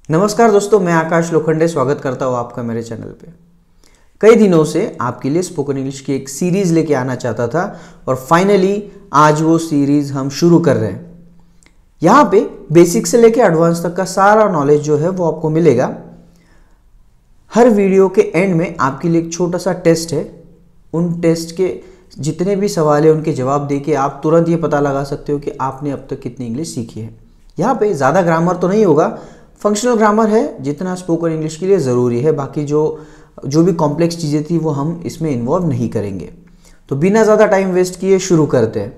नमस्कार दोस्तों, मैं आकाश लोखंडे स्वागत करता हूँ आपका मेरे चैनल पे। कई दिनों से आपके लिए स्पोकन इंग्लिश की एक सीरीज़ लेके आना चाहता था और फाइनली आज वो सीरीज़ हम शुरू कर रहे हैं। यहाँ पे बेसिक से लेके एडवांस तक का सारा नॉलेज जो है वो आपको मिलेगा। हर वीडियो के एंड में आपके लिए एक छोटा सा टेस्ट है। उन टेस्ट के जितने भी सवाल है उनके जवाब दे के आप तुरंत ये पता लगा सकते हो कि आपने अब तक कितनी इंग्लिश सीखी है। यहाँ पे ज़्यादा ग्रामर तो नहीं होगा, फंक्शनल ग्रामर है जितना स्पोकन इंग्लिश के लिए ज़रूरी है। बाकी जो भी कॉम्प्लेक्स चीज़ें थी वो हम इसमें इन्वॉल्व नहीं करेंगे। तो बिना ज़्यादा टाइम वेस्ट किए शुरू करते हैं।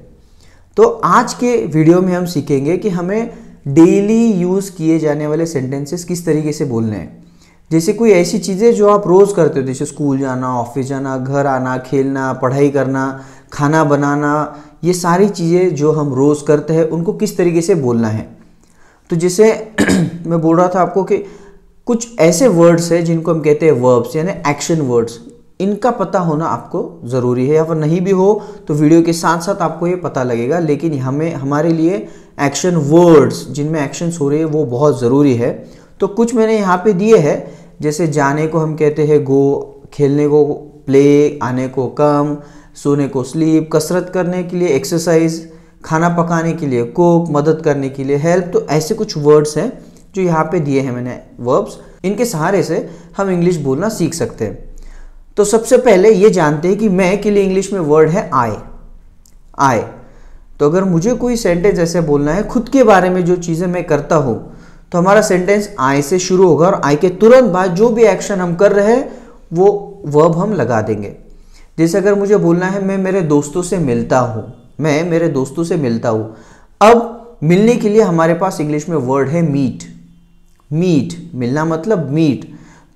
तो आज के वीडियो में हम सीखेंगे कि हमें डेली यूज़ किए जाने वाले सेंटेंसेस किस तरीके से बोलने हैं। जैसे कोई ऐसी चीज़ें जो आप रोज़ करते हो, जैसे स्कूल जाना, ऑफिस जाना, घर आना, खेलना, पढ़ाई करना, खाना बनाना, ये सारी चीज़ें जो हम रोज़ करते हैं उनको किस तरीके से बोलना है। तो जैसे मैं बोल रहा था आपको कि कुछ ऐसे वर्ड्स हैं जिनको हम कहते हैं वर्ब्स, यानी एक्शन वर्ड्स। इनका पता होना आपको ज़रूरी है, या फिर नहीं भी हो तो वीडियो के साथ साथ आपको ये पता लगेगा। लेकिन हमारे लिए एक्शन वर्ड्स जिनमें एक्शंस हो रहे हैं वो बहुत ज़रूरी है। तो कुछ मैंने यहाँ पे दिए हैं। जैसे जाने को हम कहते हैं गो, खेलने को प्ले, आने को कम, सोने को स्लीप, कसरत करने के लिए एक्सरसाइज, खाना पकाने के लिए कुक, मदद करने के लिए हेल्प। तो ऐसे कुछ वर्ड्स हैं जो यहाँ पे दिए हैं मैंने वर्ब्स। इनके सहारे से हम इंग्लिश बोलना सीख सकते हैं। तो सबसे पहले ये जानते हैं कि मैं के लिए इंग्लिश में वर्ड है आई। तो अगर मुझे कोई सेंटेंस ऐसे बोलना है खुद के बारे में, जो चीज़ें मैं करता हूँ, तो हमारा सेंटेंस आई से शुरू होगा और आई के तुरंत बाद जो भी एक्शन हम कर रहे हैं वो वर्ब हम लगा देंगे। जैसे अगर मुझे बोलना है मैं मेरे दोस्तों से मिलता हूँ, मैं मेरे दोस्तों से मिलता हूँ। अब मिलने के लिए हमारे पास इंग्लिश में वर्ड है मीट। मिलना मतलब मीट।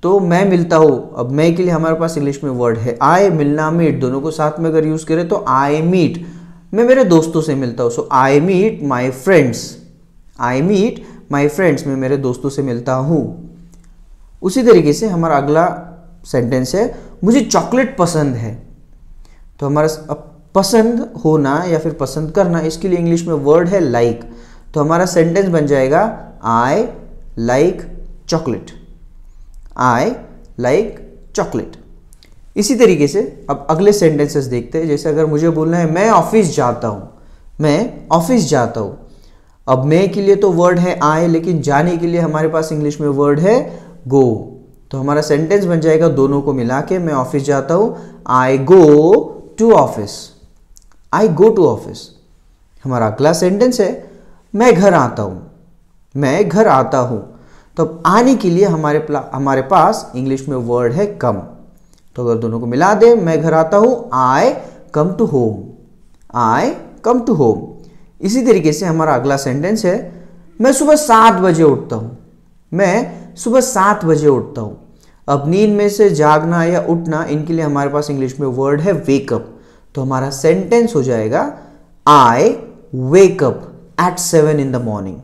तो मैं मिलता हूँ, अब मैं के लिए हमारे पास इंग्लिश में वर्ड है आई। मिलना, मीट, दोनों को साथ में अगर यूज़ करें तो आई मीट, मैं मेरे दोस्तों से मिलता हूँ। सो आई मीट माई फ्रेंड्स, मैं मेरे दोस्तों से मिलता हूँ। उसी तरीके से हमारा अगला सेंटेंस है मुझे चॉकलेट पसंद है। तो हमारा पसंद होना या फिर पसंद करना, इसके लिए इंग्लिश में वर्ड है लाइक। तो हमारा सेंटेंस बन जाएगा I like chocolate, I like chocolate. इसी तरीके से अब अगले सेंटेंसेस देखते हैं। जैसे अगर मुझे बोलना है मैं ऑफिस जाता हूँ, अब मैं के लिए तो वर्ड है आई, लेकिन जाने के लिए हमारे पास इंग्लिश में वर्ड है गो। तो हमारा सेंटेंस बन जाएगा दोनों को मिला के, मैं ऑफिस जाता हूँ, आई गो टू ऑफिस। हमारा अगला सेंटेंस है मैं घर आता हूँ। तो अब आने के लिए हमारे पास इंग्लिश में वर्ड है कम। तो अगर दोनों को मिला दे, मैं घर आता हूँ, आई कम टू होम। इसी तरीके से हमारा अगला सेंटेंस है मैं सुबह 7 बजे उठता हूँ। अब नींद में से जागना या उठना, इनके लिए हमारे पास इंग्लिश में वर्ड है वेकअप। तो हमारा सेंटेंस हो जाएगा I wake up at 7 in the morning।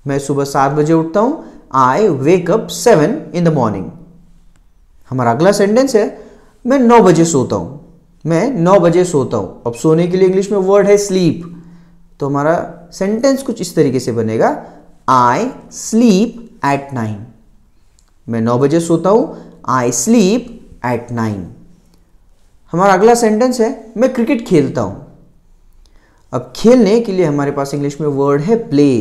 मैं सुबह 7 बजे उठता हूँ, आई wake up 7 in the morning। हमारा अगला सेंटेंस है मैं 9 बजे सोता हूँ। अब सोने के लिए इंग्लिश में वर्ड है स्लीप। तो हमारा सेंटेंस कुछ इस तरीके से बनेगा आई स्लीप एट 9। मैं 9 बजे सोता हूँ, आई स्लीप एट 9। हमारा अगला सेंटेंस है मैं क्रिकेट खेलता हूँ। अब खेलने के लिए हमारे पास इंग्लिश में वर्ड है प्ले।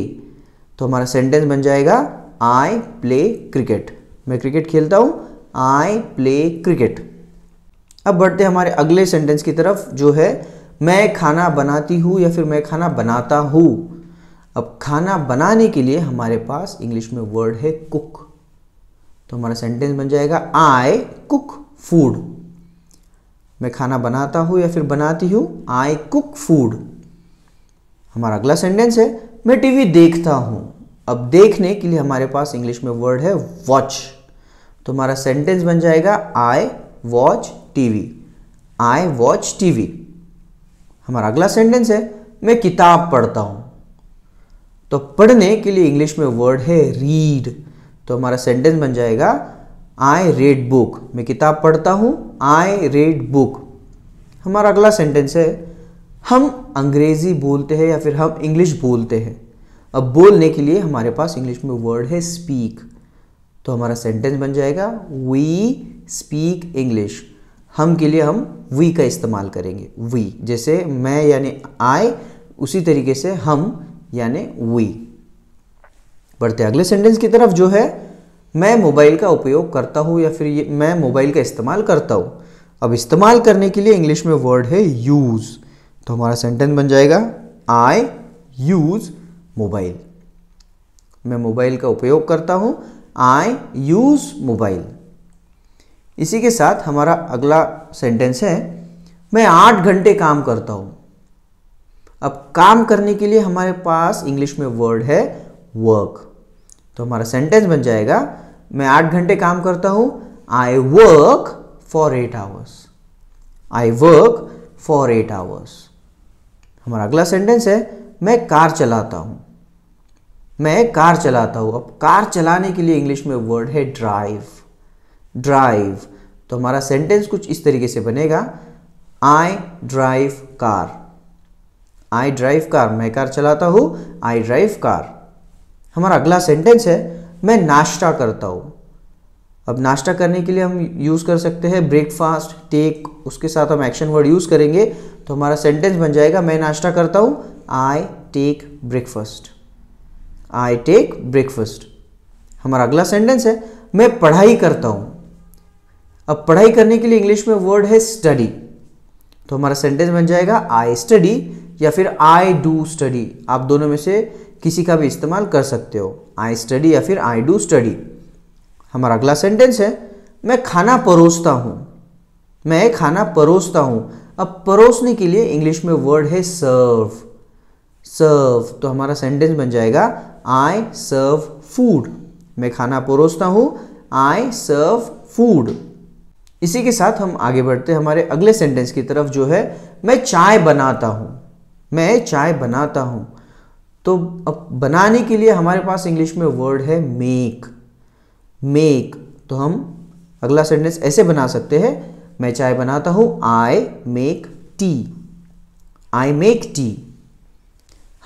तो हमारा सेंटेंस बन जाएगा आई प्ले क्रिकेट। मैं क्रिकेट खेलता हूँ, आई प्ले क्रिकेट। अब बढ़ते हमारे अगले सेंटेंस की तरफ, जो है मैं खाना बनाती हूँ या फिर मैं खाना बनाता हूँ। अब खाना बनाने के लिए हमारे पास इंग्लिश में वर्ड है कुक। तो हमारा सेंटेंस बन जाएगा आई कुक फूड। मैं खाना बनाता हूँ या फिर बनाती हूँ, आई कुक फूड। हमारा अगला सेंटेंस है मैं टीवी देखता हूँ। अब देखने के लिए हमारे पास इंग्लिश में वर्ड है वॉच। तो हमारा सेंटेंस बन जाएगा आई वॉच टीवी। हमारा अगला सेंटेंस है मैं किताब पढ़ता हूँ। तो पढ़ने के लिए इंग्लिश में वर्ड है रीड। तो हमारा सेंटेंस बन जाएगा आई रीड बुक। मैं किताब पढ़ता हूँ, आई रीड बुक। हमारा अगला सेंटेंस है हम अंग्रेजी बोलते हैं या फिर हम इंग्लिश बोलते हैं। अब बोलने के लिए हमारे पास इंग्लिश में वर्ड है स्पीक। तो हमारा सेंटेंस बन जाएगा वी स्पीक इंग्लिश। हम के लिए हम वी का इस्तेमाल करेंगे। वी जैसे मैं यानी आई, उसी तरीके से हम यानी वी। बढ़ते अगले सेंटेंस की तरफ जो है, मैं मोबाइल का उपयोग करता हूँ या फिर मैं मोबाइल का इस्तेमाल करता हूँ। अब इस्तेमाल करने के लिए इंग्लिश में वर्ड है यूज। तो हमारा सेंटेंस बन जाएगा आई यूज मोबाइल। मैं मोबाइल का उपयोग करता हूँ, आई यूज मोबाइल। इसी के साथ हमारा अगला सेंटेंस है, मैं 8 घंटे काम करता हूँ। अब काम करने के लिए हमारे पास इंग्लिश में वर्ड है वर्क। तो हमारा सेंटेंस बन जाएगा, मैं 8 घंटे काम करता हूँ, I work for 8 hours. I work for 8 hours. हमारा अगला सेंटेंस है, मैं कार चलाता हूँ। मैं कार चलाता हूँ। अब कार चलाने के लिए इंग्लिश में वर्ड है ड्राइव। ड्राइव। तो हमारा सेंटेंस कुछ इस तरीके से बनेगा, I drive car. I drive car, मैं कार चलाता हूँ, आई ड्राइव कार। हमारा अगला सेंटेंस है, मैं नाश्ता करता हूँ। अब नाश्ता करने के लिए हम यूज़ कर सकते हैं ब्रेकफास्ट, टेक, उसके साथ हम एक्शन वर्ड यूज़ करेंगे। तो हमारा सेंटेंस बन जाएगा, मैं नाश्ता करता हूँ, I take breakfast. I take breakfast. हमारा अगला सेंटेंस है, मैं पढ़ाई करता हूँ। अब पढ़ाई करने के लिए इंग्लिश में वर्ड है स्टडी। तो हमारा सेंटेंस बन जाएगा, आई स्टडी या फिर आई डू स्टडी। आप दोनों में से किसी का भी इस्तेमाल कर सकते हो, आई स्टडी या फिर आई डू स्टडी। हमारा अगला सेंटेंस है, मैं खाना परोसता हूँ। मैं खाना परोसता हूँ। अब परोसने के लिए इंग्लिश में वर्ड है सर्व। सर्व। तो हमारा सेंटेंस बन जाएगा, आई सर्व फूड। मैं खाना परोसता हूँ, आई सर्व फूड। इसी के साथ हम आगे बढ़ते हैं हमारे अगले सेंटेंस की तरफ जो है, मैं चाय बनाता हूँ। मैं चाय बनाता हूँ। तो अब बनाने के लिए हमारे पास इंग्लिश में वर्ड है मेक। मेक। तो हम अगला सेंटेंस ऐसे बना सकते हैं, मैं चाय बनाता हूँ, I make tea. I make tea.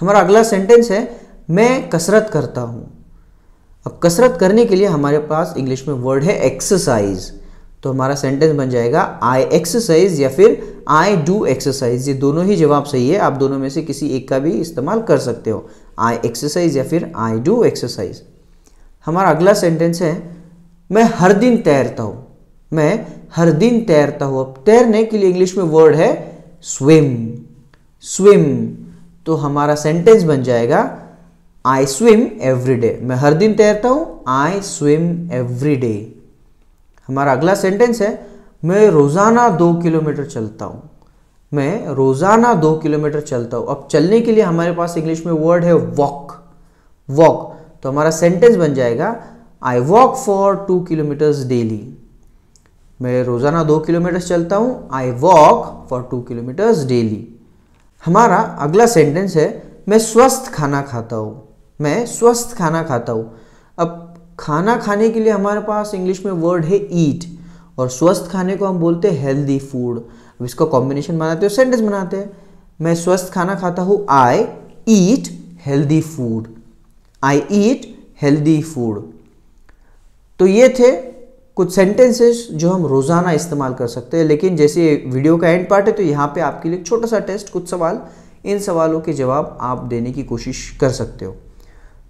हमारा अगला सेंटेंस है, मैं कसरत करता हूँ। अब कसरत करने के लिए हमारे पास इंग्लिश में वर्ड है एक्सरसाइज। तो हमारा सेंटेंस बन जाएगा, आई एक्सरसाइज या फिर आई डू एक्सरसाइज। ये दोनों ही जवाब सही है, आप दोनों में से किसी एक का भी इस्तेमाल कर सकते हो, आई एक्सरसाइज या फिर आई डू एक्सरसाइज। हमारा अगला सेंटेंस है, मैं हर दिन तैरता हूँ। मैं हर दिन तैरता हूँ। अब तैरने के लिए इंग्लिश में वर्ड है स्विम। स्विम। तो हमारा सेंटेंस बन जाएगा, आई स्विम एवरी डे। मैं हर दिन तैरता हूँ, आई स्विम एवरी डे। हमारा अगला सेंटेंस है, मैं रोज़ाना 2 किलोमीटर चलता हूँ। मैं रोज़ाना 2 किलोमीटर चलता हूँ। अब चलने के लिए हमारे पास इंग्लिश में वर्ड है वॉक। वॉक। तो हमारा सेंटेंस बन जाएगा, I walk for 2 kilometres daily. मैं रोज़ाना 2 किलोमीटर चलता हूँ, I walk for 2 kilometres daily. हमारा अगला सेंटेंस है, मैं स्वस्थ खाना खाता हूँ। मैं स्वस्थ खाना खाता हूँ। अब खाना खाने के लिए हमारे पास इंग्लिश में वर्ड है ईट, और स्वस्थ खाने को हम बोलते हैं हेल्दी फूड। अब इसका कॉम्बिनेशन बनाते हो, सेंटेंस बनाते हैं, मैं स्वस्थ खाना खाता हूँ, आई ईट हेल्दी फूड। आई ईट हेल्दी फूड। तो ये थे कुछ सेंटेंसेस जो हम रोज़ाना इस्तेमाल कर सकते हैं। लेकिन जैसे वीडियो का एंड पार्ट है, तो यहाँ पे आपके लिए छोटा सा टेस्ट, कुछ सवाल, इन सवालों के जवाब आप देने की कोशिश कर सकते हो।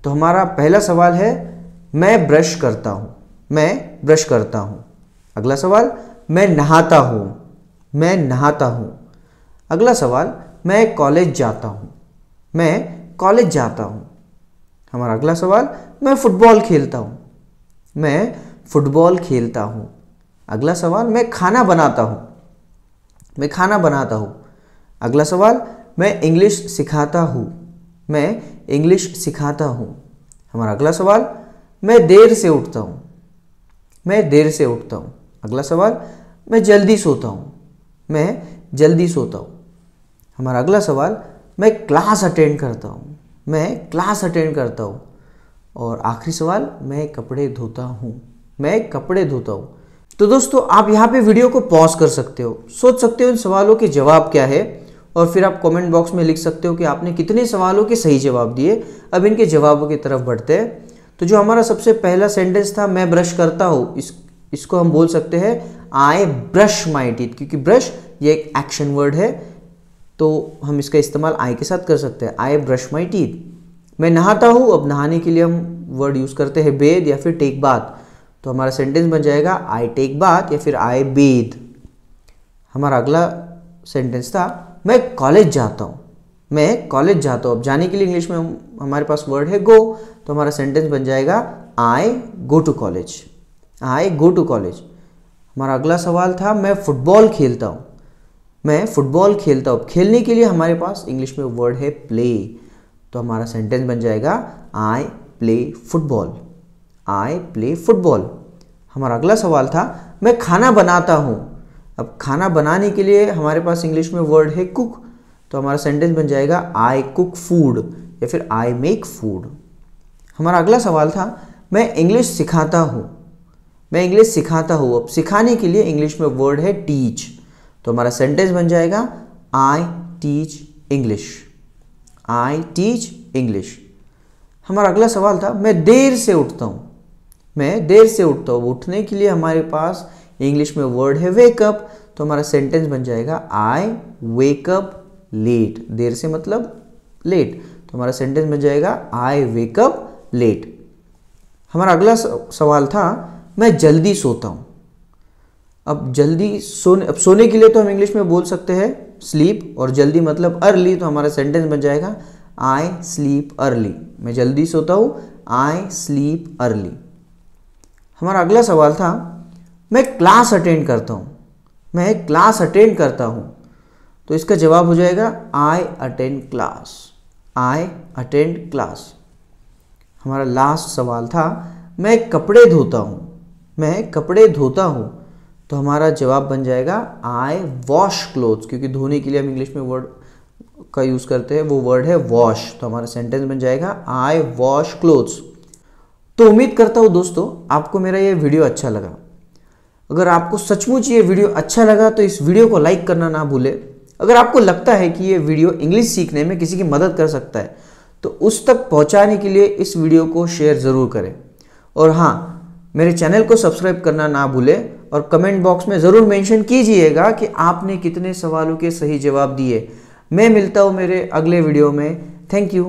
तो हमारा पहला सवाल है, मैं ब्रश करता हूँ। मैं ब्रश करता हूँ। अगला सवाल, मैं नहाता हूँ। मैं नहाता हूँ। अगला सवाल, मैं कॉलेज जाता हूँ। मैं कॉलेज जाता हूँ। हमारा अगला सवाल, मैं फुटबॉल खेलता हूँ। मैं फुटबॉल खेलता हूँ। अगला सवाल, मैं खाना बनाता हूँ। मैं खाना बनाता हूँ। अगला सवाल, मैं इंग्लिश सिखाता हूँ। मैं इंग्लिश सिखाता हूँ। हमारा अगला सवाल, मैं देर से उठता हूँ। मैं देर से उठता हूँ। अगला सवाल, मैं जल्दी सोता हूँ। मैं जल्दी सोता हूँ। हमारा अगला सवाल, मैं क्लास अटेंड करता हूँ। मैं क्लास अटेंड करता हूँ। और आखिरी सवाल, मैं कपड़े धोता हूँ। मैं कपड़े धोता हूँ। तो दोस्तों, आप यहाँ पे वीडियो को पॉज कर सकते हो, सोच सकते हो इन सवालों के जवाब क्या है, और फिर आप कमेंट बॉक्स में लिख सकते हो कि आपने कितने सवालों के सही जवाब दिए। अब इनके जवाबों की तरफ बढ़ते हैं। तो जो हमारा सबसे पहला सेंटेंस था मैं ब्रश करता हूँ, इसको हम बोल सकते हैं आई ब्रश माई टीथ, क्योंकि ब्रश ये एक एक्शन वर्ड है तो हम इसका इस्तेमाल आई के साथ कर सकते हैं, आई ब्रश माई टीथ। मैं नहाता हूँ, अब नहाने के लिए हम वर्ड यूज़ करते हैं बेद या फिर टेक बाथ, तो हमारा सेंटेंस बन जाएगा आई टेक बाथ या फिर आई बेद। हमारा अगला सेंटेंस था मैं कॉलेज जाता हूँ, मैं कॉलेज जाता हूँ। अब जाने के लिए इंग्लिश में हमारे पास वर्ड है गो, तो हमारा सेंटेंस बन जाएगा I go to college, I go to college. हमारा अगला सवाल था मैं फुटबॉल खेलता हूँ, मैं फुटबॉल खेलता हूँ। खेलने के लिए हमारे पास इंग्लिश में वर्ड है प्ले, तो हमारा सेंटेंस बन जाएगा I play football, I play football. हमारा अगला सवाल था मैं खाना बनाता हूँ। अब खाना बनाने के लिए हमारे पास इंग्लिश में वर्ड है कुक, तो हमारा सेंटेंस बन जाएगा आई कुक फूड या फिर आई मेक फूड। हमारा अगला सवाल था मैं इंग्लिश सिखाता हूँ, मैं इंग्लिश सिखाता हूँ। अब सिखाने के लिए इंग्लिश में वर्ड है टीच, तो हमारा सेंटेंस बन जाएगा I teach English, I teach English. हमारा अगला सवाल था मैं देर से उठता हूँ, मैं देर से उठता हूँ। उठने के लिए हमारे पास इंग्लिश में वर्ड है वेकअप, तो हमारा सेंटेंस बन जाएगा आई वेकअप लेट, देर से मतलब लेट, तो हमारा सेंटेंस बन जाएगा आई वेकअप लेट। हमारा अगला सवाल था मैं जल्दी सोता हूँ। अब जल्दी सोने के लिए तो हम इंग्लिश में बोल सकते हैं स्लीप, और जल्दी मतलब अर्ली, तो हमारा सेंटेंस बन जाएगा आई स्लीप अर्ली, मैं जल्दी सोता हूँ, आई स्लीप अर्ली। हमारा अगला सवाल था मैं क्लास अटेंड करता हूँ, मैं क्लास अटेंड करता हूँ, तो इसका जवाब हो जाएगा I attend class, I attend class. हमारा लास्ट सवाल था मैं कपड़े धोता हूँ, मैं कपड़े धोता हूँ, तो हमारा जवाब बन जाएगा आई वॉश क्लोथ्स, क्योंकि धोने के लिए हम इंग्लिश में वर्ड का यूज़ करते हैं, वो वर्ड है वॉश, तो हमारा सेंटेंस बन जाएगा आई वॉश क्लोथ्स। तो उम्मीद करता हूँ दोस्तों आपको मेरा ये वीडियो अच्छा लगा। अगर आपको सचमुच ये वीडियो अच्छा लगा तो इस वीडियो को लाइक करना ना भूले। अगर आपको लगता है कि ये वीडियो इंग्लिश सीखने में किसी की मदद कर सकता है तो उस तक पहुंचाने के लिए इस वीडियो को शेयर ज़रूर करें। और हाँ, मेरे चैनल को सब्सक्राइब करना ना भूलें और कमेंट बॉक्स में ज़रूर मेंशन कीजिएगा कि आपने कितने सवालों के सही जवाब दिए। मैं मिलता हूँ मेरे अगले वीडियो में। Thank you.